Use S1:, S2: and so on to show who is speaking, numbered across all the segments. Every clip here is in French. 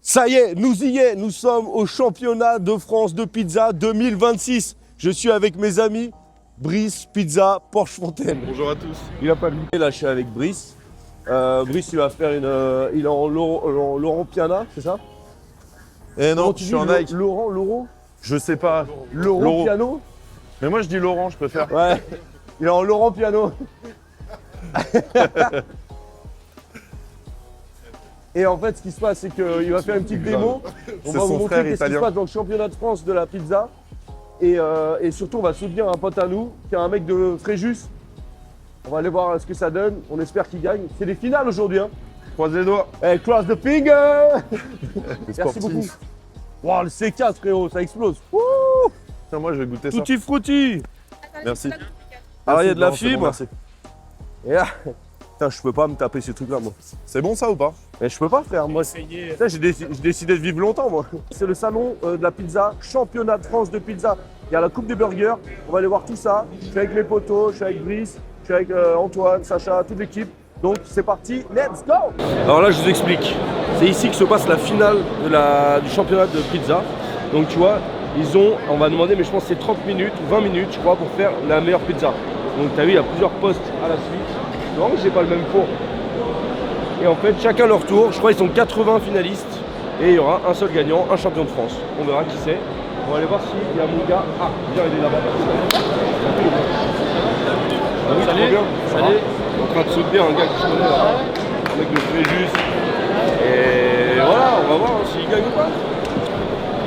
S1: Ça y est, nous sommes au championnat de France de pizza 2026. Je suis avec mes amis Brice Pizza Porchefontaine.
S2: Bonjour à tous.
S1: Il a pas lu. Là, je suis avec Brice. Brice, il va faire une. Il est en Laurent Piana, c'est ça?
S2: Eh non,
S1: Comment tu
S2: je suis en
S1: dis,
S2: Nike.
S1: Laurent
S2: Je sais pas.
S1: Laurent Piano?
S2: Mais moi je dis Laurent, je préfère.
S1: Ouais, il est en Laurent Piano. Et en fait, ce qui se passe, c'est qu'il va faire une petite démo. On
S2: C'est
S1: va vous
S2: son
S1: montrer
S2: frère
S1: qu'est-ce qui se
S2: italien.
S1: passe dans le championnat de France de la pizza. Et surtout, on va soutenir un pote à nous, qui est un mec de Fréjus. On va aller voir ce que ça donne. On espère qu'il gagne. C'est les finales aujourd'hui. Hein.
S2: Croise les doigts.
S1: Hey, cross the finger.
S2: C'est
S1: Merci
S2: sportif.
S1: beaucoup. Wow, le C4, frérot, ça explose. Wouh,
S2: Tiens, moi je vais goûter ça.
S1: tutti frutti.
S2: Merci.
S1: Alors, il y a de la
S2: Non, c'est bon,
S1: fibre.
S2: merci.
S1: Et là, putain, je peux pas me taper ces trucs-là, moi.
S2: C'est bon ça ou pas?
S1: Mais je peux pas, frère. Moi, putain, j'ai décidé de vivre longtemps, moi. C'est le salon de la pizza, championnat de France de pizza. Il y a la coupe des burgers. On va aller voir tout ça. Je suis avec mes potos, je suis avec Brice, je suis avec Antoine, Sacha, toute l'équipe. Donc, c'est parti, let's go! Alors là, je vous explique. C'est ici que se passe la finale du championnat de pizza. Donc, tu vois, on va demander, mais je pense que c'est 30 minutes ou 20 minutes, je crois, pour faire la meilleure pizza. Donc, tu as vu, il y a plusieurs postes à la suite. Non, j'ai pas le même four. Et en fait, chacun leur tour. Je crois qu'ils sont 80 finalistes. Et il y aura un seul gagnant, un champion de France. On verra qui c'est. On va aller voir s'il y a mon gars. Ah, bien, il est là-bas. Ah oui,
S3: Salut.
S1: trop bien.
S3: Salut.
S1: On est en train de soutenir un gars que je connais là. Un mec de Fréjus. Et voilà, on va voir s'il gagne ou pas.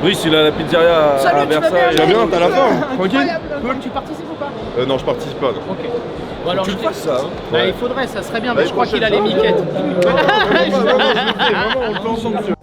S1: Brice, il a la pizzeria à Versailles.
S2: Tu vas bien? T'as la forme? Tranquille?
S3: Incroyable. Tu participes ou pas?
S2: Non, je participe pas. Non.
S3: Ok. Bon, alors,
S2: Tu le fasses ça, hein?
S3: Bah,
S2: Ouais.
S3: il faudrait, ça serait bien, mais
S2: Bah,
S3: je crois qu'il a
S2: prochaine
S3: les
S2: fois.
S3: miquettes.
S2: Vraiment, on le fait ensemble, monsieur.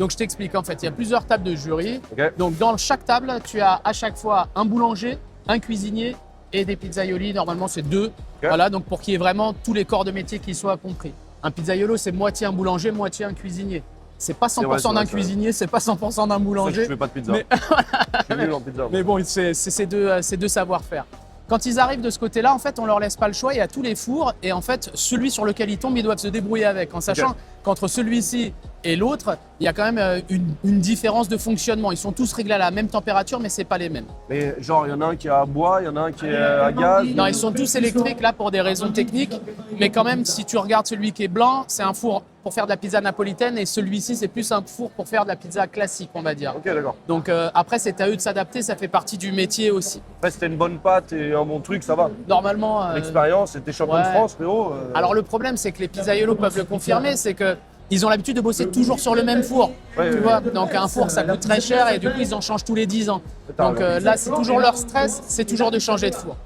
S3: Donc je t'explique, en fait, il y a plusieurs tables de jury.
S1: Ok.
S3: Donc dans chaque table, tu as à chaque fois un boulanger, un cuisinier et des pizzaioli. Normalement, c'est deux. Voilà, donc pour qu'il y ait vraiment tous les corps de métier qui soient compris. Un pizzaiolo, c'est moitié un boulanger, moitié un cuisinier. C'est pas 100%
S1: vrai, c'est
S3: d'un
S1: vrai, c'est vrai.
S3: cuisinier, c'est pas 100% d'un
S1: Je
S3: boulanger.
S1: fais pas de pizza.
S3: Mais-
S1: Je suis nul en pizza. moi.
S3: Mais bon, c'est ces deux savoir-faire. Quand ils arrivent de ce côté-là, en fait, on leur laisse pas le choix. Il y a tous les fours et en fait, celui sur lequel ils tombent, ils doivent se débrouiller avec, en sachant qu'entre celui-ci et l'autre, il y a quand même une différence de fonctionnement. Ils sont tous réglés à la même température, mais c'est pas les mêmes.
S1: Mais genre, il y en a un qui est à bois, il y en a un qui est à gaz.
S3: Non, ils sont tous électriques là pour des raisons techniques, mais quand même, si tu regardes celui qui est blanc, c'est un four pour faire de la pizza napolitaine et celui-ci, c'est plus un four pour faire de la pizza classique, on va dire.
S1: Ok, d'accord.
S3: Donc après, c'est à eux de s'adapter, ça fait partie du métier aussi.
S1: Après, c'était une bonne pâte et un bon truc, ça va.
S3: Normalement.
S1: L'expérience, c'était champion de
S3: ouais.
S1: France, frérot.
S3: Alors le problème, c'est que les pizzaiolos peuvent le confirmer, c'est que ils ont l'habitude de bosser toujours sur le même four.
S1: Ouais,
S3: Tu
S1: ouais,
S3: vois, donc un four, ça coûte très cher et du coup, ils en changent tous les 10 ans. Donc là, c'est toujours leur stress, c'est toujours de changer de four.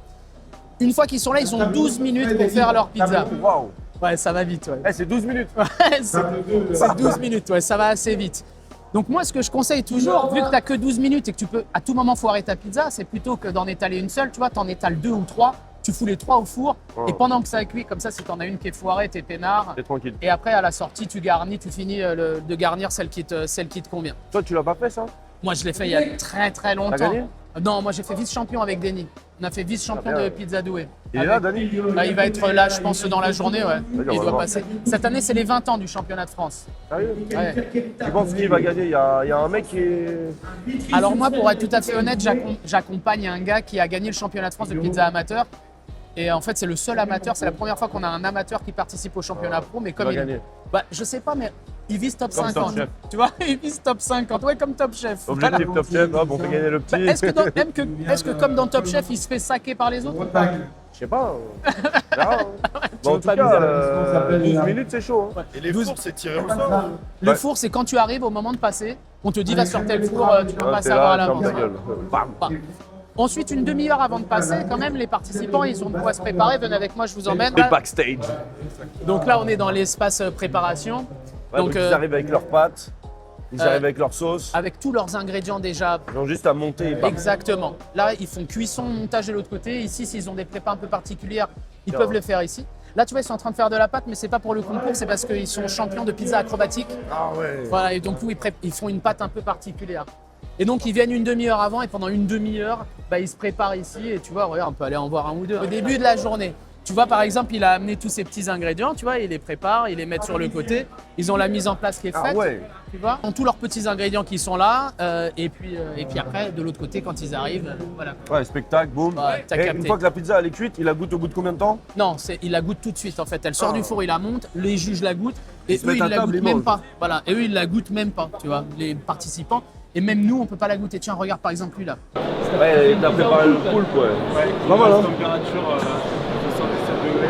S3: Une fois qu'ils sont là, ils ont 12 minutes pour faire leur pizza.
S1: Waouh.
S3: Ouais, ça va vite, ouais.
S1: Eh, c'est 12 minutes.
S3: Ouais, c'est 12 minutes, ouais, ça va assez vite. Donc moi, ce que je conseille toujours, vu que tu n'as que 12 minutes et que tu peux à tout moment foirer ta pizza, c'est plutôt que d'en étaler une seule, tu vois, tu en étales 2 ou 3, tu fous les 3 au four,
S1: Oh.
S3: et pendant que ça cuit, comme ça, si tu en as une qui est foirée, t'es peinard.
S1: T'es tranquille.
S3: Et après, à la sortie, tu garnis, tu finis de garnir celle qui te convient.
S1: Toi, tu l'as pas fait, ça?
S3: Moi, je l'ai fait il y a très très longtemps.
S1: T'as gagné?
S3: Non, moi j'ai fait vice-champion avec Denis. On a fait vice-champion
S1: Ah, bien.
S3: de Pizza Doué.
S1: Il est là, Dani?
S3: Bah, il va être là, je pense, dans la journée, ouais.
S1: on
S3: Il
S1: va
S3: doit
S1: voir.
S3: passer. Cette année, c'est les 20 ans du championnat de France.
S1: Sérieux?
S3: Ouais.
S1: Tu penses qui va gagner? Il y a un mec qui est.
S3: Alors moi, pour être tout à fait honnête, j'accompagne un gars qui a gagné le championnat de France de pizza amateur. Et en fait, c'est le seul amateur. C'est la première fois qu'on a un amateur qui participe au championnat pro. Mais comme
S1: va gagner.
S3: bah, je sais pas, mais il vise top
S1: Comme
S3: 50.
S1: Top Chef.
S3: Tu vois, il vise top 50. Ouais, comme Top Chef.
S1: Objectif
S3: Voilà.
S1: Top Chef, hop, on fait gagner le petit.
S3: Bah, est-ce que comme dans Top Chef, il se fait saquer par les autres?
S1: Je sais pas. On verra, hein. Bon, en
S3: veux
S1: tout
S3: pas
S1: cas, 12 minutes, c'est chaud. Hein.
S2: Et les fours, c'est tiré au sort?
S3: Le
S1: Ouais.
S3: four, c'est quand tu arrives au moment de passer, on te dit va sur tel four, tu peux
S1: Ouais,
S3: pas
S1: t'es
S3: savoir à
S1: là, ferme
S3: l'avance.
S1: ta gueule. Bam.
S3: Pas. Ensuite, une demi-heure avant de passer, quand même, les participants, ils ont de quoi se préparer. Venez avec moi, je vous emmène.
S1: Les backstage.
S3: Donc là, on est dans l'espace préparation.
S1: Ouais, donc, ils arrivent avec leurs pâtes, ils arrivent avec leur sauce.
S3: Avec tous leurs ingrédients déjà.
S1: Ils ont juste à monter et bam.
S3: Exactement. Là, ils font cuisson, montage de l'autre côté. Ici, s'ils ont des prépas un peu particulières, ils peuvent le faire ici. Là, tu vois, ils sont en train de faire de la pâte, mais c'est pas pour le concours, c'est parce qu'ils sont champions de pizza acrobatique.
S1: Ah ouais.
S3: Voilà, et donc, ils font une pâte un peu particulière. Et donc, ils viennent une demi-heure avant et pendant une demi-heure, bah, ils se préparent ici. Et tu vois, regarde, on peut aller en voir un ou deux. Au début de la journée, Tu vois, par exemple, il a amené tous ces petits ingrédients, tu vois, il les prépare, il les met sur le côté. Ils ont la mise en place qui est faite,
S1: Ah ouais.
S3: tu vois. Ils ont tous leurs petits ingrédients qui sont là. Et puis après, de l'autre côté, quand ils arrivent, voilà.
S1: Ouais, spectacle, boum.
S3: Ouais, t'as
S1: Et
S3: capté.
S1: une fois que la pizza elle est cuite, il la goûte au bout de combien de temps?
S3: Non, il la goûte tout de suite, en fait. Elle sort du four, il la monte, les juges la goûtent. Et
S1: se
S3: eux,
S1: mettent
S3: ils
S1: à
S3: la
S1: table,
S3: goûtent
S1: ils
S3: même
S1: mangent.
S3: pas. Voilà. Et eux, ils la goûtent même pas, tu vois, les participants. Et même nous, on peut pas la goûter. Tiens, regarde par exemple lui là.
S1: Ouais, t'as préparé le poulpe, ouais. Pas mal, hein.
S2: Température 77 degrés.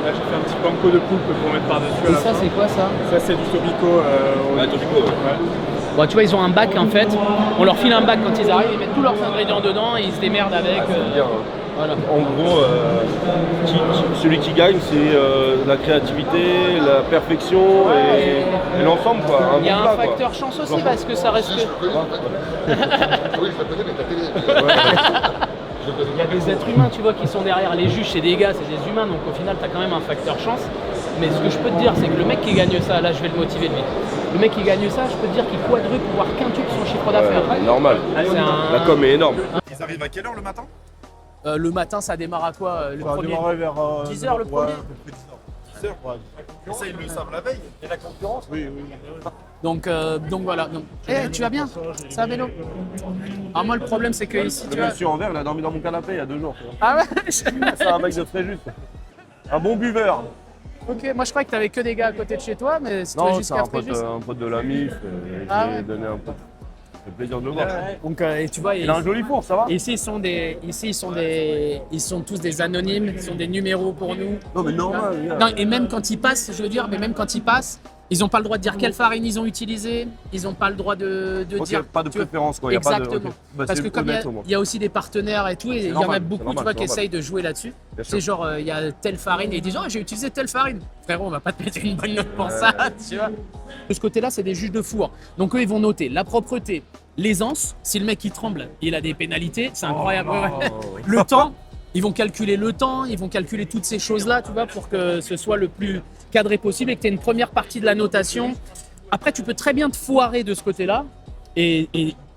S2: Là, j'ai fait un petit panko de poulpe pour mettre par-dessus.
S3: Et ça, c'est quoi ça?
S2: Ça, c'est du tobico.
S1: Tobico,
S2: Ouais.
S3: Bon, tu vois, ils ont un bac en fait. On leur file un bac quand ils arrivent, ils mettent tous leurs ingrédients dedans et ils se démerdent avec.
S1: Bien, hein.
S3: Voilà.
S1: En gros, celui qui gagne, c'est la créativité, la perfection et l'ensemble, quoi. Un
S3: Il y a
S1: bon
S3: un
S1: plat, quoi.
S3: facteur chance aussi parce que ça reste que.
S4: Oui, je la connais, mais ta télé.
S3: Il y a des êtres humains, tu vois, qui sont derrière. Les juges, c'est des gars, c'est des humains, donc au final, tu as quand même un facteur chance. Mais ce que je peux te dire, c'est que le mec qui gagne ça, là, je vais le motiver lui. Le mec qui gagne ça, je peux te dire qu'il quadruple, voire quintuple son chiffre d'affaires.
S1: Normal.
S3: C'est un-
S1: La com est énorme.
S2: Ils arrivent à quelle heure le matin?
S3: Le matin, ça démarre à quoi le
S1: Ça va
S3: premier
S1: démarrer vers
S3: 10 heures le premier.
S2: 10 heures. Et ça, ils le savent la veille. Et la concurrence?
S1: Oui.
S3: Donc voilà. Donc... tu vas bien? Ça va, vélo? Alors moi, le problème, c'est que ici, tu
S1: Le
S3: vois...
S1: monsieur en vert, il a dormi dans mon canapé il y a 2 jours.
S3: Ah ouais?
S1: C'est un mec de Fréjus. Un bon buveur.
S3: Ok, moi je croyais que t'avais que des gars à côté de chez toi, mais si tu
S1: Non,
S3: vas
S1: c'est
S3: jusqu'à Fréjus.
S1: un pote de la MIF.
S3: Ah
S1: J'ai
S3: ouais.
S1: donné un peu. Ça fait plaisir de le voir.
S3: Donc et tu vois,
S1: Il a un joli four, ça va?
S3: ici ils sont tous des anonymes, ils sont des numéros pour nous.
S1: Non, mais normal.
S3: Non, et même quand ils passent, je veux dire, mais même quand ils passent, ils n'ont pas le droit de dire quelle farine ils ont utilisé, ils n'ont pas le droit de
S1: Ok,
S3: dire.
S1: pas de
S3: tu vois.
S1: préférence, quoi. Il y a pas de-
S3: Exactement.
S1: ok. Bah,
S3: Parce
S1: c'est
S3: que comme
S1: honnête, au moins.
S3: il y a aussi des partenaires et tout, et il y en a
S1: normal,
S3: beaucoup,
S1: c'est normal,
S3: tu vois,
S1: c'est
S3: qui
S1: normal.
S3: essayent de jouer là-dessus.
S1: Bien
S3: C'est
S1: sûr.
S3: genre, il y a telle farine, et ils disent, oh, j'ai utilisé telle farine. Frérot, on va pas te mettre une bonne note pour ça, tu vois. De ce côté-là, c'est des juges de four. Donc eux, ils vont noter la propreté, l'aisance. Si le mec il tremble, il a des pénalités, c'est incroyable. Ouais. Le temps, ils vont calculer le temps, ils vont calculer toutes ces choses-là, tu vois, pour que ce soit le plus cadré possible et que tu aies une première partie de la notation. Après, tu peux très bien te foirer de ce côté-là et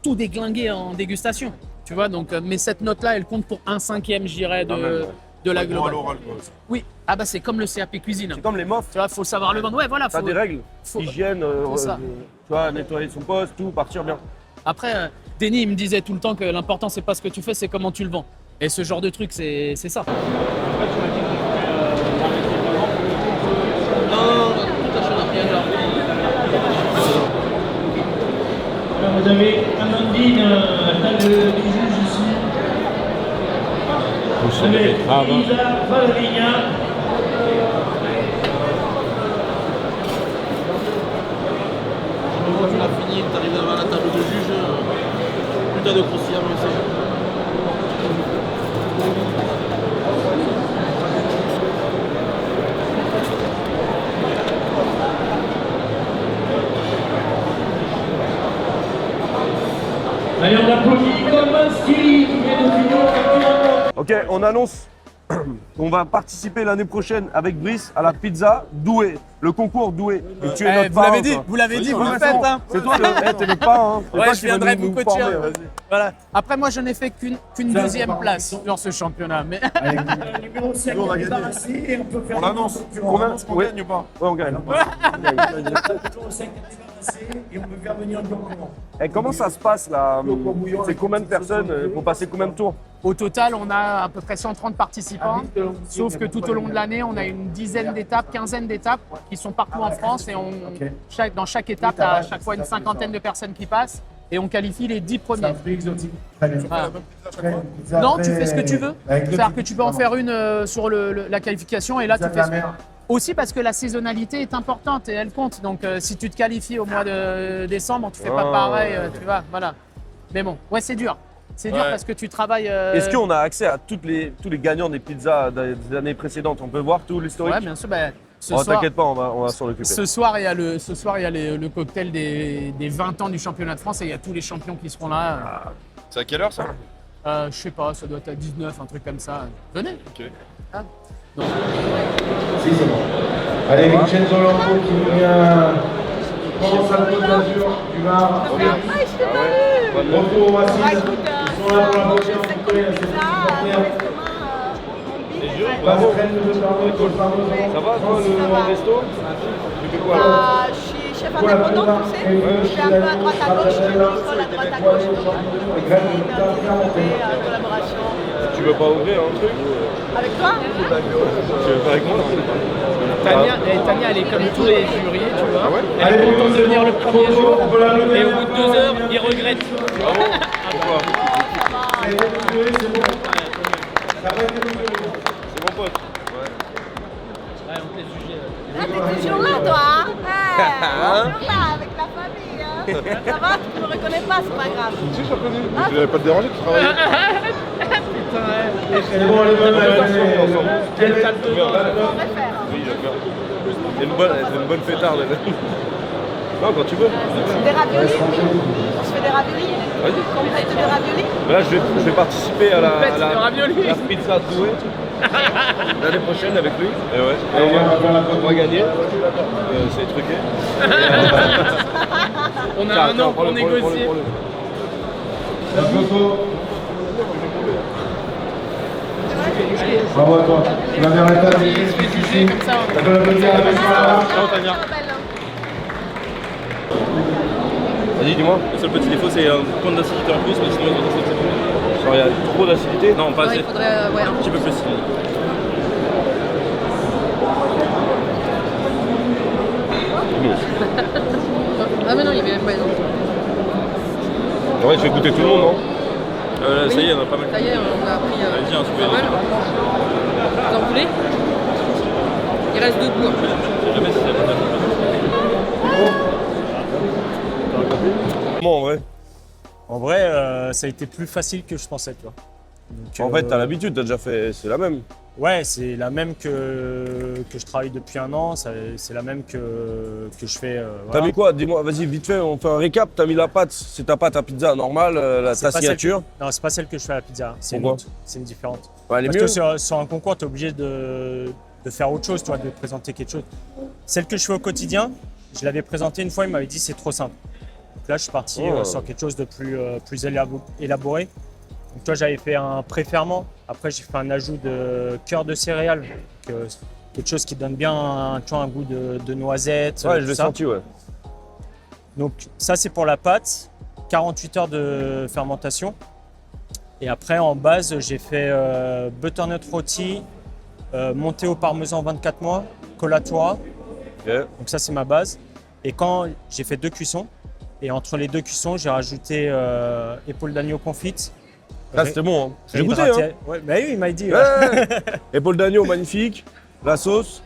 S3: tout déglinguer en dégustation, tu vois. Donc, mais cette note-là, elle compte pour 1/5, je dirais,
S1: Quand même, ouais.
S3: de la
S2: Bon, à
S3: globale.
S2: l'oral, quoi.
S3: Oui, ah bah c'est comme le CAP cuisine.
S1: C'est comme les mofs.
S3: Tu vois, faut savoir le vendre. Ouais, voilà.
S1: T'as
S3: Faut...
S1: des règles.
S3: faut-
S1: Hygiène,
S3: c'est ça.
S1: tu vois, nettoyer son poste, tout, partir bien.
S3: Après, Denis, il me disait tout le temps que l'important, c'est pas ce que tu fais, c'est comment tu le vends. Et ce genre de truc, c'est ça.
S5: Alors, vous avez Amandine, la table du juge ici. Vous avez Lisa Valerinia.
S6: Tu l'as fini, tu arrives devant la table de juge, putain de croustillant, mais c'est.
S5: Allez, on applaudit comme un style qui vient de finir actuellement.
S1: Ok, on annonce qu'on va participer l'année prochaine avec Brice à la pizza Douai, le concours Douai. Et tu es notre
S3: vous l'avez
S1: parrain,
S3: dit,
S1: toi.
S3: vous l'avez dit, vous
S1: Ouais,
S3: le
S1: c'est
S3: faites,
S1: bon.
S3: hein.
S1: C'est toi t'es le parrain. Hein. C'est
S3: Ouais,
S1: toi
S3: je
S1: qui vas
S3: viendrai
S1: nous
S3: vous coacher.
S1: former,
S3: hein.
S1: vas-y.
S3: Voilà. Après, moi, je n'ai fait qu'une deuxième place dans ce championnat. Mais
S5: Le numéro 5
S2: Nous, on va
S5: est
S2: gagner.
S5: débarrassé et on peut faire
S2: On l'annonce.
S1: Combien
S2: On
S1: Ouais.
S2: gagne ou pas?
S1: Ouais, on gagne.
S5: Le numéro 5 est débarrassé et on peut faire venir un concurrent.
S1: Et comment ça se passe là? C'est combien de personnes? Faut passer combien de tours?
S3: au total, on a à peu près 130 participants. Sauf que tout au long de l'année, on a une dizaine d'étapes, quinzaine d'étapes qui sont partout en France. Et dans chaque étape, il y a à chaque fois une cinquantaine de personnes qui passent. Et on qualifie les 10 premiers.
S5: Plus exotique. Très bien.
S3: Voilà. Non, tu fais ce que tu veux. C'est-à-dire que tu peux en faire une sur la qualification et là, tu fais ce que... Aussi parce que la saisonnalité est importante et elle compte. Donc, si tu te qualifies au mois de décembre, tu fais pas
S1: Oh.
S3: pareil, tu vois, voilà. Mais bon, ouais, c'est dur. C'est dur
S2: Ouais.
S3: parce que tu travailles...
S1: Est-ce qu'on a accès à tous les gagnants des pizzas des années précédentes? On peut voir tout l'historique?
S3: Ouais, bien sûr. Bah, ce
S1: Oh,
S3: soir,
S1: t'inquiète pas, on va s'en occuper.
S3: ce soir, il y a le cocktail des 20 ans du championnat de France et il y a tous les champions qui seront là.
S2: C'est à quelle heure ça?
S3: Je sais pas, ça doit être à 19, un truc comme ça. Venez.
S2: Ok.
S5: Si, c'est bon. Allez, Vincenzo Lampo qui vient. Qui commence à la Côte d'Azur, du Var. Retour au Massif. Ils sont là pour la prochaine rencontre. C'est le supporter. Passerelle de Charlotte au Parmesan.
S1: Ça va toi le resto? Tu fais quoi là?
S7: Je suis chef indépendant, tu sais. Je fais un peu à droite à gauche, je bricole à droite à gauche. Donc, une collaboration.
S1: Tu veux pas ouvrir un truc?
S7: Avec toi?
S1: Tu veux faire avec moi?
S3: Tania, elle est comme tous les jurys, tu vois. Elle
S5: Allez,
S3: est contente de venir le premier jour.
S5: on peut la lever.
S3: Et au bout de 2 heures, il regrette. Tu vois.
S1: Pourquoi?
S5: Ça a été levé, c'est bon. Ça a pas été levé.
S1: C'est mon pote.
S3: Ouais, on te laisse juger.
S7: Ah, t'es toujours là, toi, hein? Toujours là, avec la famille, hein? Ça va, tu me reconnais pas, c'est pas grave.
S4: Si, je te reconnais. Je n'avais pas te déranger, tu travaillais.
S5: C'est bon, les bonnes,
S3: Quel tas de
S7: On va faire.
S1: Oui, d'accord. C'est une bonne fêtarde. Non, quand tu veux.
S7: Des raviolis? On se fait des raviolis?
S1: Vas-y.
S7: Complète de raviolis?
S1: Là, je vais participer à
S3: Complète de raviolis.
S1: la pizza Douai l'année prochaine avec lui. Et ouais. Et
S5: Allez,
S1: on va gagner. C'est truqué.
S3: On a un an pour négocier.
S5: La photo. Bravo à toi. Tu vas vers la table.
S3: Je vais juger comme ça.
S5: On peut l'applaudir avec ça.
S1: Ciao Tania. Vas-y, dis-moi.
S6: Le seul petit défaut, c'est un point d'acidité en plus, mais sinon, ils ont des choses.
S1: Genre, il y a trop d'acidité.
S6: Non, pas assez.
S7: Il faudrait
S6: Un petit peu plus.
S7: Ah, mais non, il y avait pas non.
S1: En vrai, je vais goûter tout le monde, non?
S6: Ça y est, on a pas mal.
S7: Ça y est, on a pris
S6: Vas-y, un super.
S7: pas mal. Vous en voulez? Il reste 2 bouts.
S6: Jamais si ça va.
S1: Comment en vrai?
S8: En vrai, ça a été plus facile que je pensais, tu vois. Donc,
S1: En fait, t'as l'habitude, t'as déjà fait. C'est la même.
S8: Ouais, c'est la même que je travaille depuis un an, c'est la même que je fais.
S1: T'as
S8: Voilà.
S1: mis quoi? Dis-moi, vas-y, vite fait, on fait un récap. T'as mis la pâte, c'est ta pâte à pizza normale,
S8: C'est
S1: ta
S8: pas celle
S1: signature.
S8: Non, c'est pas celle que je fais à la pizza, c'est une
S1: Pourquoi?
S8: autre, c'est une différente.
S1: Ouais, elle est
S8: Parce
S1: mieux.
S8: que sur un concours, tu es obligé de faire autre chose, tu vois, de présenter quelque chose. Celle que je fais au quotidien, je l'avais présentée une fois, il m'avait dit c'est trop simple. Donc là, je suis parti
S1: Oh.
S8: sur quelque chose de plus élaboré. Donc toi, j'avais fait un pré-ferment. Après, j'ai fait un ajout de cœur de céréales, quelque chose qui donne bien tu vois, un goût de noisette.
S1: Ouais,
S8: tout
S1: je l'ai
S8: ça.
S1: senti, ouais.
S8: Donc ça, c'est pour la pâte. 48 heures de fermentation. Et après, en base, j'ai fait butternut rôti, monté au parmesan 24 mois, colatura.
S1: Ok.
S8: Donc ça, c'est ma base. Et quand j'ai fait 2 cuissons, et entre les 2 cuissons, j'ai rajouté épaule d'agneau confite.
S1: Là, c'était bon, hein. J'ai goûté,
S8: réhydraté.
S1: hein.
S8: Ouais, bah oui, il m'a dit.
S1: Ouais. Épaule d'agneau, magnifique. La sauce.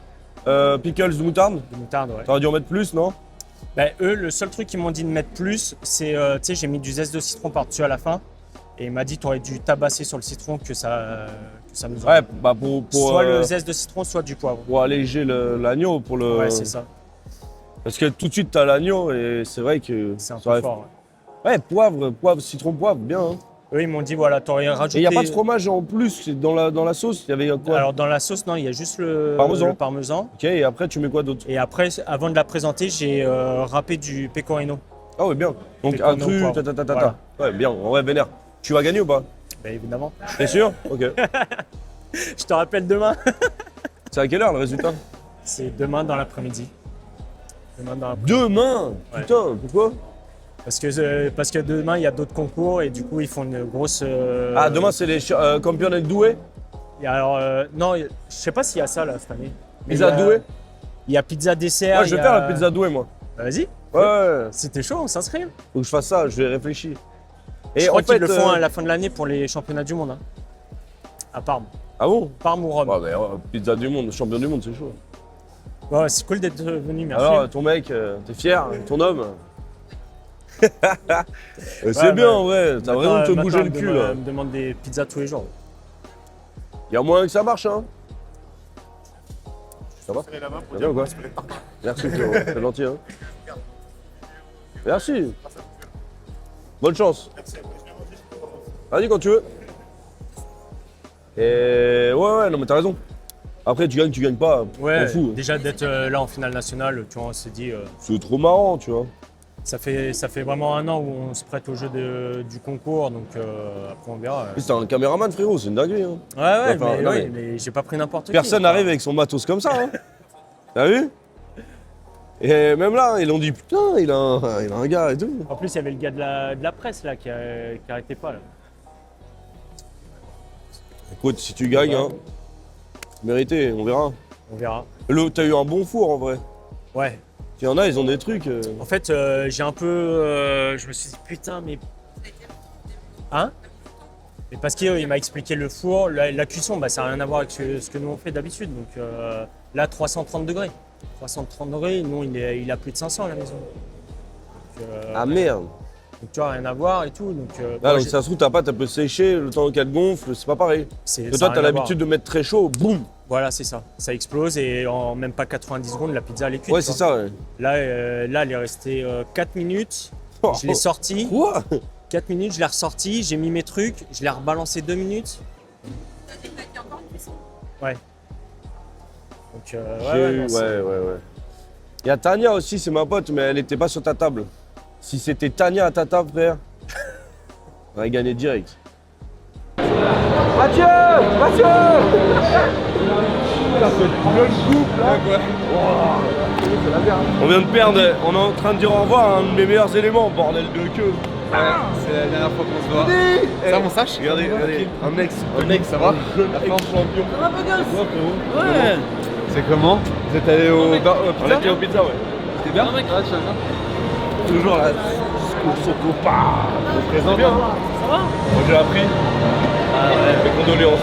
S1: Pickles de moutarde.
S8: De moutarde, ouais.
S1: T'aurais dû en mettre plus, non?
S8: Bah, eux, le seul truc qu'ils m'ont dit de mettre plus, c'est, tu sais, j'ai mis du zeste de citron par-dessus à la fin. Et il m'a dit, tu aurais dû tabasser sur le citron que ça nous
S1: Ouais, bah pour
S8: soit le zeste de citron, soit du poivre.
S1: pour alléger l'agneau, pour le.
S8: Ouais, c'est ça.
S1: Parce que tout de suite, t'as l'agneau et c'est vrai que.
S8: C'est un
S1: ça
S8: peu
S1: aurait-
S8: fort.
S1: Ouais, poivre, citron, poivre, bien. Hein.
S8: Eux, ils m'ont dit, voilà, tu aurais
S1: Et
S8: rajouté.
S1: il n'y a pas de fromage en plus, c'est dans la sauce, il y avait quoi?
S8: Alors, dans la sauce, non, il y a juste le parmesan.
S1: Ok, et après, tu mets quoi d'autre?
S8: Et après, avant de la présenter, j'ai râpé du pecorino.
S1: Ah ouais, bien. Donc,
S8: Pecorino
S1: un cru,
S8: poivre.
S1: ta.
S8: Voilà.
S1: Ouais, bien, en vrai, vénère. Tu vas gagner ou pas?
S8: Bah, évidemment.
S1: T'es sûr? Ok.
S8: Je te rappelle demain.
S1: C'est à quelle heure le résultat?
S8: C'est demain dans l'après-midi. Demain dans l'après-midi.
S1: Demain?
S8: Ouais.
S1: Putain, pourquoi?
S8: Parce que demain, il y a d'autres concours et du coup, ils font une grosse.
S1: Ah, demain, c'est les champions avec Douai?
S8: Et alors, non, je sais pas s'il y a ça là cette année. Mais
S1: Pizza
S8: il y a-
S1: Douai?
S8: Il y a pizza dessert.
S1: Ouais, je
S8: il
S1: vais
S8: y a-
S1: faire la pizza Douai, moi.
S8: Bah, vas-y,
S1: Ouais,
S8: c'était chaud, on s'inscrit.
S1: faut que je fasse ça, je vais réfléchir.
S8: Je crois
S1: en
S8: qu'ils
S1: fait,
S8: le font à la fin de l'année pour les championnats du monde. Hein. À Parme.
S1: Ah bon?
S8: Parme ou Rome.
S1: Ouais, mais pizza du monde, champion du monde, c'est chaud.
S8: Ouais, c'est cool d'être venu, merci.
S1: Alors, ton mec, t'es fier? Ton homme? C'est
S8: Ouais,
S1: bien
S8: bah,
S1: en vrai, t'as raison de te
S8: Maintenant,
S1: bouger le
S8: elle
S1: cul
S8: me-
S1: là.
S8: Elle me demande des pizzas tous les jours.
S1: Il y a moyen que ça marche, hein? Ça va? Bien ou quoi? Merci frérot, c'est gentil, hein? Merci. Bonne chance. Vas-y quand tu veux. Et ouais, non mais t'as raison. Après tu gagnes pas, on
S8: Ouais,
S1: s'en fout.
S8: déjà d'être là en finale nationale, tu vois, on s'est dit.
S1: C'est trop marrant, tu vois.
S8: Ça fait vraiment un an où on se prête au jeu du concours, donc après on verra.
S1: C'est un caméraman, frérot, c'est une dinguerie. Hein.
S8: Ouais,
S1: Enfin,
S8: mais,
S1: non,
S8: oui, mais j'ai pas pris n'importe qui.
S1: Personne n'arrive avec son matos comme ça. Hein. T'as vu? Et même là, ils ont dit putain, il a un gars et tout.
S8: En plus, il y avait le gars de la presse là qui arrêtait pas là.
S1: Écoute, si tu gagnes, hein, mérité, on verra.
S8: On verra.
S1: T'as eu un bon four en vrai.
S8: Ouais.
S1: Il y en a, ils ont des trucs.
S8: En fait, j'ai un peu. Je me suis dit putain, mais. Hein? Mais parce qu'il m'a expliqué le four, la cuisson, bah, ça n'a rien à voir avec ce que nous on fait d'habitude. Donc là, 330 degrés. 330 degrés, nous il a plus de 500 à la maison. Donc,
S1: Ah merde.
S8: donc tu vois, rien à voir et tout. Donc,
S1: Donc ça se trouve, ta pâte, elle peut sécher, le temps qu'elle gonfle, c'est pas pareil.
S8: c'est,
S1: Que
S8: ça a
S1: toi, t'as
S8: rien à voir.
S1: l'habitude de mettre très chaud, boum.
S8: Voilà, c'est ça. Ça explose et en même pas 90 secondes, la pizza elle est cuite.
S1: Ouais,
S8: quoi.
S1: c'est ça, ouais.
S8: Là, elle est restée 4 minutes.
S1: Oh.
S8: Je l'ai sortie.
S1: Quoi?
S8: 4 minutes, je l'ai ressorti, j'ai mis mes trucs, je l'ai rebalancé 2 minutes. Ouais. Donc,
S1: Ouais. Il y a Tania aussi, c'est ma pote, mais elle était pas sur ta table. Si c'était Tania à ta table, frère, on aurait gagné direct. Mathieu! On vient de perdre, on est en train de dire au revoir à un de mes meilleurs éléments, bordel de queue.
S2: C'est la dernière fois qu'on se voit. Ça, mon sache?
S1: Regardez, un ex,
S2: ça va?
S1: un ex-champion.
S6: Ouais.
S2: C'est comment? Vous êtes allé au
S1: On a été au pizza, ouais.
S2: C'était bien?
S1: Toujours là, Soko, on présente bien.
S6: Ça va?
S1: Moi j'ai appris. Mes condoléances.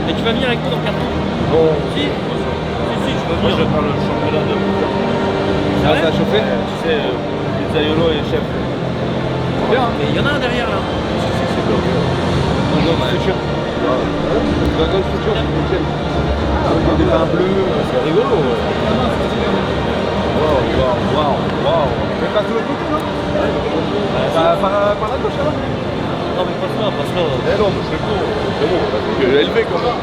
S6: Et tu vas venir avec nous dans 4 ans?
S1: Bon,
S6: Si, je veux
S1: moi je
S6: venir.
S1: vais faire le championnat de.
S2: Ça a chauffé?
S1: Tu sais, Pizzaiolo et chef.
S2: Bien.
S6: Mais il y en a un derrière là.
S2: Dans le futur. Dans le futur, c'est nickel. Des pains bleus.
S1: C'est rigolo. Waouh.
S2: Mais pas tout le côté, non? Par la gauche, là?
S6: Non mais passe-là.
S1: Eh non, mais c'est bon. C'est élevé quand même.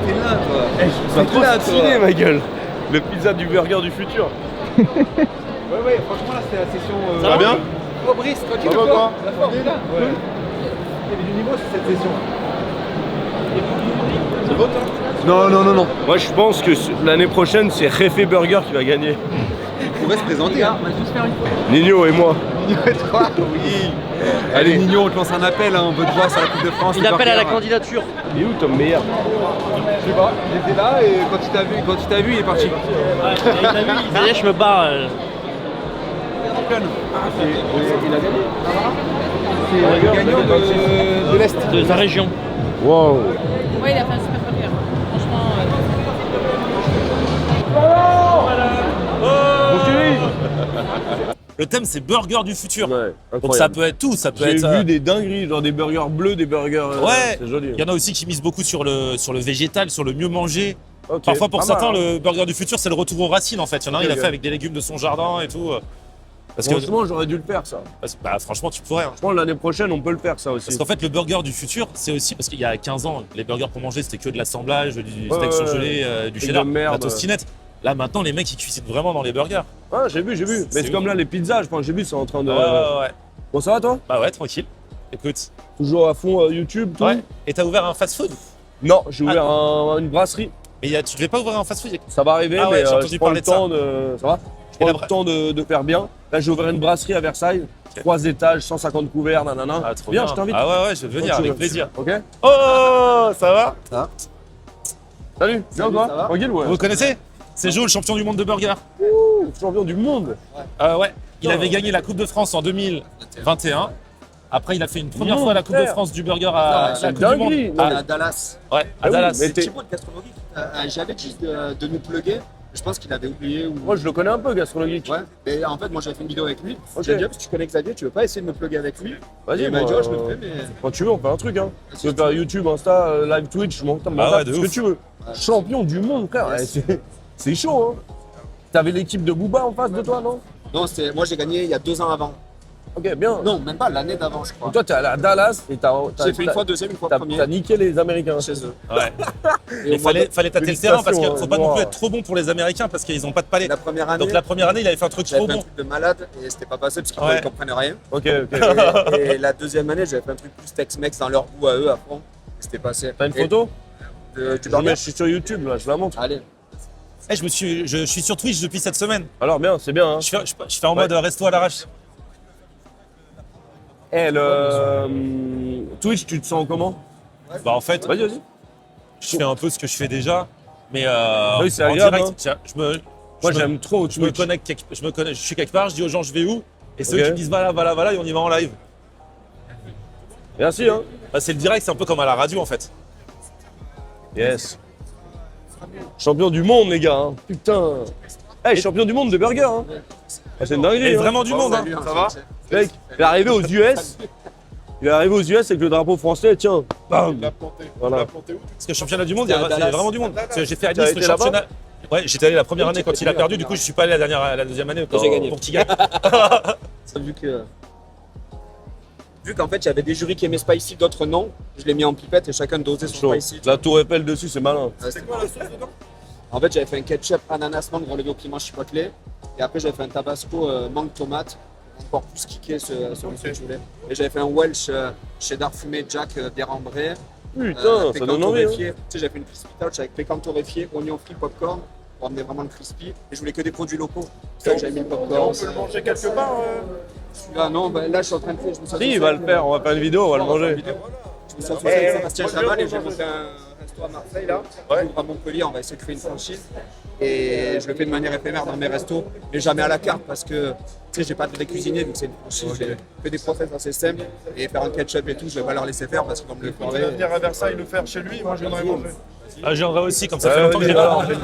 S2: T'es là, toi.
S1: C'est trop stylé, ma gueule. Le pizza du burger du futur.
S2: Ouais, franchement, là, c'était la session.
S6: Ça va bien?
S2: Oh, Brice, tranquille,
S1: Ça va, quoi?
S2: La forme. Il est là. Ouais. Il y avait du niveau sur cette session.
S6: C'est beau toi?
S2: Non.
S1: Moi je pense que l'année prochaine, c'est Refé Burger qui va gagner.
S2: On pourrait se présenter, hein.
S1: Nino et moi.
S2: Nino et toi? Oui. Allez, Nino, on te lance un appel, hein. On veut te voir sur la Coupe de France.
S6: Il appelle à la candidature.
S1: Il est où Tom Meyer?
S2: Je sais pas, il était là et quand il t'a vu, il est parti.
S6: Ouais, il t'a vu, il disait je me barre.
S1: Il a gagné.
S2: C'est le gagnant de l'Est.
S6: De sa région.
S1: Wow.
S7: Oui, il a fait un super burger. Franchement.
S9: Le thème c'est burger du futur.
S1: Ouais,
S9: Donc ça peut être tout, ça peut
S1: J'ai
S9: être.
S1: vu des dingueries, genre des burgers bleus, des burgers.
S9: Ouais.
S1: C'est joli.
S9: Il y en a aussi qui misent beaucoup sur le végétal, sur le mieux manger.
S1: Ok,
S9: Parfois pour
S1: pas
S9: certains,
S1: mal, hein.
S9: le burger du futur c'est le retour aux racines en fait. Il y en a un, il a
S1: Ok.
S9: fait avec des légumes de son jardin et tout. Parce que
S1: Franchement, j'aurais dû le faire ça.
S9: bah, franchement tu pourrais. Hein.
S1: Je pense que l'année prochaine, on peut le faire ça aussi.
S9: Parce qu'en fait le burger du futur c'est aussi parce qu'il y a 15 ans les burgers pour manger c'était que de l'assemblage, du steak
S1: ouais,
S9: surgelé, du
S1: Truc
S9: cheddar,
S1: de merde.
S9: la tostinette. Là maintenant les mecs ils cuisinent vraiment dans les burgers.
S1: Ah, j'ai vu. Mais
S9: C'est
S1: c'est comme là les pizzas, je pense que j'ai vu, c'est en train de.
S9: Ouais.
S1: Bon, ça va toi?
S9: Bah ouais tranquille. Écoute.
S1: Toujours à fond YouTube, tout?
S9: Ouais. Et t'as ouvert un fast-food?
S1: Non, j'ai ouvert une brasserie.
S9: Mais tu devais pas ouvrir un fast-food?
S1: Ça va arriver,
S9: Ah ouais,
S1: mais
S9: j'ai entendu
S1: je prends le
S9: parler de ça.
S1: temps de. Ça va? Je prends
S9: la
S1: le temps de faire bien. Là, j'ai ouvert une brasserie à Versailles. 3 étages, 150 couverts, nanana.
S9: Ah, trop
S1: Viens,
S9: bien.
S1: je t'invite.
S9: Ah ouais, je vais venir
S1: Quand tu
S9: avec
S1: veux.
S9: plaisir.
S1: Ok?
S9: Oh, ça va?
S1: Salut, bien quoi?
S2: ça va?
S1: Tranquille, ouais.
S9: Vous connaissez? C'est Joe, le champion du monde de burger.
S1: Ouh, champion du monde.
S9: Ouais, il avait gagné la Coupe de France en 2021. Après, il a fait une première
S1: Non,
S9: fois la Coupe de
S1: frère.
S9: France du burger à
S1: c'est
S9: la Coupe du monde.
S1: dinguerie.
S9: À
S10: Dallas.
S9: Ouais, à
S1: oui,
S9: Dallas.
S1: mais t'es-
S10: Thibaut de gastronomie, j'avais dit de nous plugger. Je pense qu'il avait oublié ou.
S1: Moi, je le connais un peu, gastronomique.
S10: Ouais, mais en fait, moi j'avais fait une vidéo avec lui.
S1: Ok.
S10: J'ai dit, si tu connais Xavier, tu veux pas essayer de me plugger avec lui?
S1: Vas-y,
S10: Et il m'a
S1: moi,
S10: dit, oh, je le fais, mais.
S1: quand tu veux, on fait un truc. Hein. Tu veux faire YouTube, Insta, live Twitch, je m'en tape,
S9: Ah ouais, de
S1: ce que
S9: ouf.
S1: tu veux. Champion du monde, frère.
S10: Yes.
S1: C'est chaud, hein. T'avais l'équipe de Booba en face de toi, non?
S10: Non, moi j'ai gagné il y a 2 ans avant.
S1: Ok, bien.
S10: Non, même pas, l'année d'avant, je crois.
S1: Toi, t'es allé à Dallas et
S10: J'ai fait une fois deuxième, une fois
S1: t'as
S10: première
S1: niqué les Américains.
S10: chez eux.
S9: Ouais.
S10: Et au
S9: Il
S10: mois de-
S9: fallait tâter le terrain parce qu'il ne faut pas non plus
S1: Wow.
S9: être trop bon pour les Américains parce qu'ils n'ont pas de palais.
S10: La première année,
S9: Donc la première année, il avait fait un truc
S10: j'avais
S9: trop
S10: fait un
S9: bon.
S10: truc de malade et c'était pas passé parce qu'ils
S9: Ouais.
S10: ne comprenaient rien.
S1: Ok, ok.
S10: Et la deuxième année, j'avais fait un truc plus Tex-Mex dans leur goût à eux à fond. Et c'était passé.
S1: T'as une
S10: Et
S1: photo?
S10: du
S1: Je
S10: burger.
S1: suis sur YouTube, là, je la montre.
S10: Allez.
S9: Eh, je suis sur Twitch depuis cette semaine.
S1: Alors, bien, c'est bien. Hein.
S9: Je fais en mode resto à l'arrache.
S1: Eh, Twitch, tu te sens comment?
S9: Bah en fait,
S1: Vas-y, vas-y.
S9: je fais un peu ce que je fais déjà, mais
S1: Oui, c'est
S9: en
S1: agréable,
S9: direct.
S1: hein.
S9: Tiens,
S1: Moi, j'aime trop
S9: je me
S1: Twitch.
S9: connecte, je suis quelque part, je dis aux gens je vais où, et ceux
S1: Ok.
S9: qui disent voilà, et on y va en live.
S1: Merci, hein.
S9: Bah, c'est le direct, c'est un peu comme à la radio en fait.
S1: Yes. Champion du monde, les gars. Hein. Putain. Eh, champion du monde de burger. Hein. Ah, c'est une dinguerie.
S9: Et
S1: hein.
S9: vraiment du monde, hein.
S10: Salut,
S1: Ça va? Mec, il est arrivé aux US. Il est arrivé aux US avec le drapeau français. Tiens. Bam. Voilà.
S9: Parce que championnat du monde, il y
S10: C'était à
S9: a
S10: Dallas.
S9: vraiment du monde. Parce que j'ai fait à
S1: T'as
S9: Nice le
S1: été là-bas
S9: championnat. Ouais, j'étais allé la première année quand il a perdu, du coup je suis pas allé la deuxième année
S10: j'ai gagné.
S9: pour qu'il gagne.
S10: Vu qu'en fait, il y avait des jurys qui aimaient spicy, d'autres non, je l'ai mis en pipette et chacun dosait son
S1: Chaud.
S10: spicy.
S1: La tour Eiffel dessus, c'est malin.
S10: C'est quoi la sauce dedans? En fait, j'avais fait un ketchup ananas mangue relevé au piment chipotle. Et après, j'avais fait un tabasco mangue tomate. Encore plus kické ce que je voulais. Et j'avais fait un Welsh cheddar fumé Jack dérembré.
S1: Putain, ça
S10: pécan
S1: donne envie. Hein.
S10: torréfié. Tu sais, j'avais fait une crispy touch avec pécan torréfié, oignon frit, popcorn. Pour amener vraiment le crispy. Et je voulais que des produits locaux. C'est ça que j'avais mis le popcorn.
S2: On peut le manger quelque part
S10: Celui-là, non, bah, là, je suis en train de faire. Je me suis
S1: Si, il va le faire. On va faire une vidéo, on va le manger.
S10: Je me suis associé avec Sébastien Chamal et j'ai monté un resto à Marseille là. J'ouvre à Montpellier, on va essayer de créer une franchise. Et je le fais de manière éphémère dans mes restos, mais jamais à la carte parce que tu sais, j'ai pas de vrai cuisinier, donc c'est une franchise. J'ai fait des process assez simples et faire un ketchup et tout, je vais pas leur laisser faire parce qu'on me le
S2: Il va
S10: ferait.
S2: venir à Versailles le faire chez lui, moi je viendrai manger.
S9: Ah, j'y viendrai aussi, comme ça fait longtemps que j'ai pas mangé.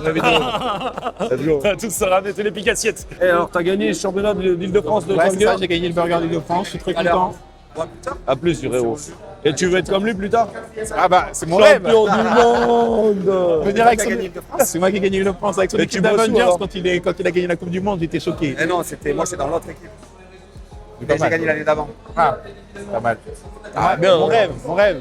S1: Let's go.
S9: Tous se ramener tous les piques assiettes.
S1: Eh, alors, t'as gagné le championnat d'Île-de-France de
S11: Ouais, c'est
S1: burger.
S11: ça, j'ai gagné le burger d'Île-de-France, je suis très content.
S1: À plus, frérot. Et tu veux être comme lui plus tard?
S11: Ah bah, c'est mon rêve.
S1: Champion du monde.
S11: Venir avec c'est moi qui ai gagné l'Île-de-France avec son
S1: Mais
S11: équipe
S1: tu bosses où,
S11: d'Avengers
S1: alors
S11: quand il a gagné la Coupe du Monde, j'étais choqué.
S10: Eh non, c'était moi, c'est dans l'autre équipe.
S11: Pas
S10: Et j'ai
S11: mal.
S10: gagné l'année d'avant.
S11: Ah, pas mal.
S1: Ah, bien.
S11: Mon rêve, mon rêve.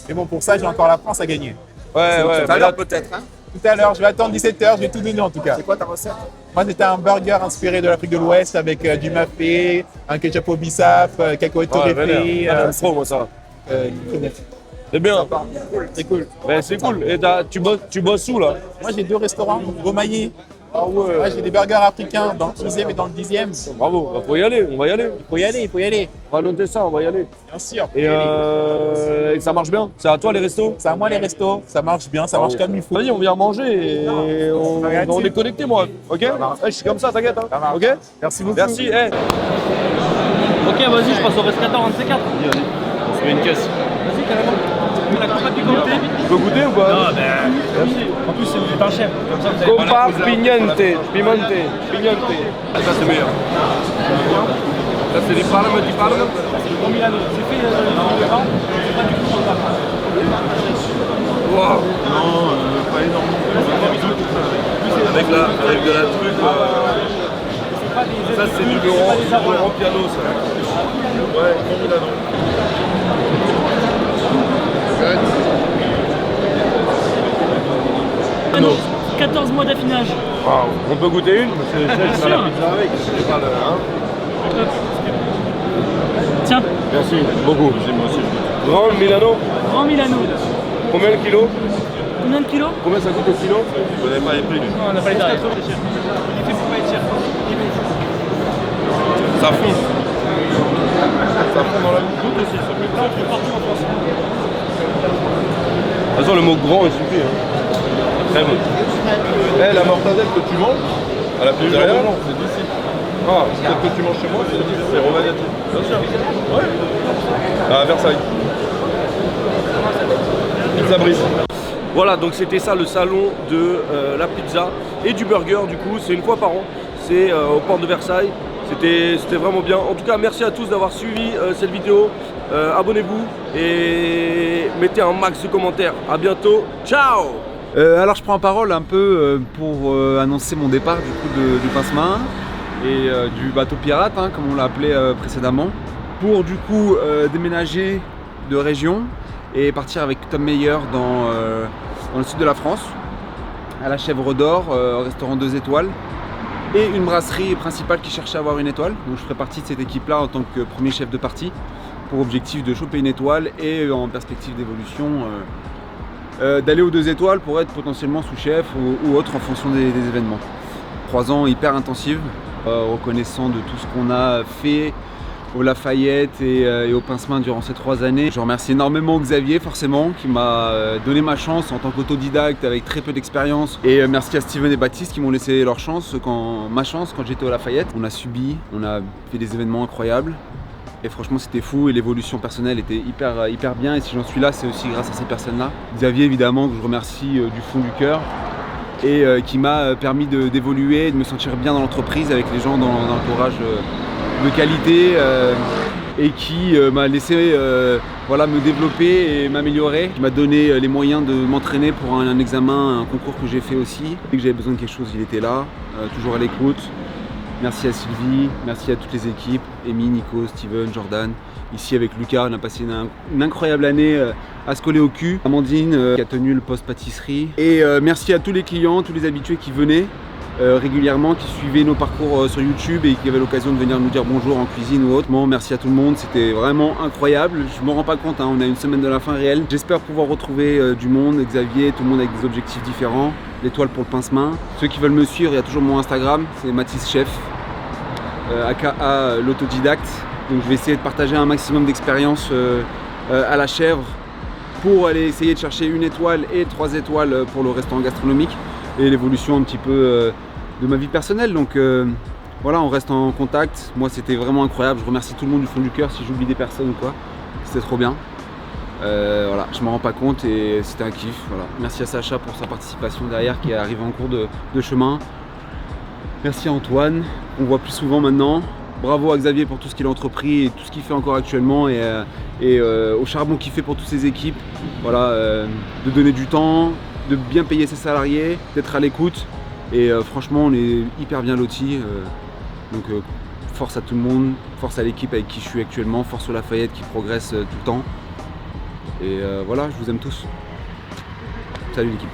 S11: Mais bon, pour ça, j'ai encore la France à gagner.
S1: Ouais, ouais.
S10: Tout à l'heure peut-être. Hein.
S11: Tout à l'heure, je vais attendre 17h, je vais tout donner en tout cas.
S10: C'est quoi ta recette?
S11: Moi, c'était un burger inspiré de l'Afrique de l'Ouest avec du mafé, un ketchup au bissap, cacahuètes torréfiées.
S1: J'aime trop, moi, ça. C'est bien.
S11: C'est cool.
S1: Ouais, c'est cool. Et tu bosses où, là?
S11: Moi, j'ai 2 restaurants, Romaillé. Ah ouais. J'ai des burgers africains dans le 6e et dans le 10e.
S1: Bravo. Bah, faut y aller, on va y aller.
S11: Il faut y aller, il faut y aller.
S1: On va noter ça, on va y aller.
S11: Bien sûr.
S1: Et ça marche bien? C'est à toi, les restos?
S11: C'est à moi les restos, ça marche bien, ça marche comme il faut.
S1: Vas-y, on vient manger et on est connecté, moi. Ok? Ouais, je suis comme ça, t'inquiète. Hein. Ok?
S11: Merci beaucoup.
S1: Merci. Eh.
S6: Ok, vas-y, je passe au rescateur, un de ces quatre.
S1: On se fait une caisse.
S6: Vas-y, carrément. La compa piquante.
S1: Tu peux goûter ou pas?
S6: Non, ben.
S1: Merci.
S6: En plus, c'est un chef. Comme ça, vous avez pas
S1: Compa
S6: la
S1: pignante. Pimente. Pignante. Ah, ça, c'est meilleur. Ça, c'est des parmes du parme.
S6: Au Milano. J'ai fait le temps. C'est pas du tout sur la fin.
S1: Wow. Non, pas énormément. Avec de la truc. Ça, c'est du Laurent Piano, ça. Ouais, comme Milano.
S6: 14 mois d'affinage.
S1: Wow. On peut goûter une? C'est la pizza avec. J'ai pas le. Hein.
S6: Tiens,
S1: Merci, beaucoup. Grand Milano.
S6: Grand Milano.
S1: Combien le kilo?
S6: Combien de kilos?
S1: Combien ça coûte au kilo? Vous n'avez pas les prix.
S6: Non, on n'a pas les tarifs. Il fait pour pas être cher.
S1: Ça fond.
S2: Ça fond dans la goutte aussi, ça peut être
S6: Partout en France.
S1: De toute façon, le mot grand, il suffit. Hein. Très bon.
S2: Eh, la mortadelle que tu manges, à la pizzeria, c'est d'ici. Ah, celle que tu manges chez moi, c'est Romagnati. Bien sûr. Ouais. À Versailles. Pizza Brice.
S1: Voilà, donc c'était ça le salon de la pizza et du burger. Du coup, c'est une fois par an. C'est au port de Versailles. C'était vraiment bien. En tout cas, merci à tous d'avoir suivi cette vidéo. Abonnez-vous et mettez un max de commentaires. À bientôt. Ciao!
S10: Alors je prends la parole un peu pour annoncer mon départ du coup du Pince-Main et du bateau pirate, hein, comme on l'a appelé précédemment. pour du coup déménager de région et partir avec Tom Meyer dans le sud de la France, à la Chèvre d'Or, au restaurant 2 étoiles, et une brasserie principale qui cherchait à avoir une étoile. Donc je ferai partie de cette équipe-là en tant que premier chef de partie, pour objectif de choper une étoile et en perspective d'évolution d'aller aux 2 étoiles pour être potentiellement sous-chef ou autre en fonction des événements. 3 ans hyper intensifs, reconnaissant de tout ce qu'on a fait au Lafayette et au Pincemin durant ces 3 années. Je remercie énormément Xavier forcément qui m'a donné ma chance en tant qu'autodidacte avec très peu d'expérience, et merci à Steven et Baptiste qui m'ont laissé ma chance quand j'étais au Lafayette. On a fait des événements incroyables et franchement c'était fou, et l'évolution personnelle était hyper bien, et si j'en suis là c'est aussi grâce à ces personnes-là. Xavier évidemment que je remercie du fond du cœur, et qui m'a permis d'évoluer, de me sentir bien dans l'entreprise avec les gens dans un entourage de qualité, et qui m'a laissé me développer et m'améliorer, qui m'a donné les moyens de m'entraîner pour un examen, un concours que j'ai fait aussi. Dès que j'avais besoin de quelque chose, il était là, toujours à l'écoute. Merci à Sylvie, merci à toutes les équipes, Amy, Nico, Steven, Jordan. Ici avec Lucas, on a passé une incroyable année à se coller au cul. Amandine qui a tenu le poste pâtisserie. Et merci à tous les clients, tous les habitués qui venaient régulièrement, qui suivaient nos parcours sur YouTube et qui avaient l'occasion de venir nous dire bonjour en cuisine ou autre. Bon, merci à tout le monde, c'était vraiment incroyable. Je ne me rends pas compte, on a une semaine de la fin réelle. J'espère pouvoir retrouver du monde, Xavier, tout le monde avec des objectifs différents. L'étoile pour le pince-main. Ceux qui veulent me suivre, il y a toujours mon Instagram, c'est Mathis Chef, aka l'autodidacte. Donc je vais essayer de partager un maximum d'expérience à la Chèvre pour aller essayer de chercher 1 étoile et 3 étoiles pour le restaurant gastronomique, et l'évolution un petit peu de ma vie personnelle. Donc voilà, on reste en contact. Moi c'était vraiment incroyable, je remercie tout le monde du fond du cœur si j'oublie des personnes ou quoi, c'était trop bien. Voilà, je ne me rends pas compte et c'était un kiff. Voilà. Merci à Sacha pour sa participation derrière qui est arrivé en cours de chemin. Merci à Antoine, on voit plus souvent maintenant. Bravo à Xavier pour tout ce qu'il a entrepris et tout ce qu'il fait encore actuellement, et au charbon qu'il fait pour toutes ses équipes. Voilà, de donner du temps, de bien payer ses salariés, d'être à l'écoute, et franchement on est hyper bien lotis. Donc force à tout le monde, force à l'équipe avec qui je suis actuellement, force au Lafayette qui progresse tout le temps. Et voilà, je vous aime tous. Salut l'équipe.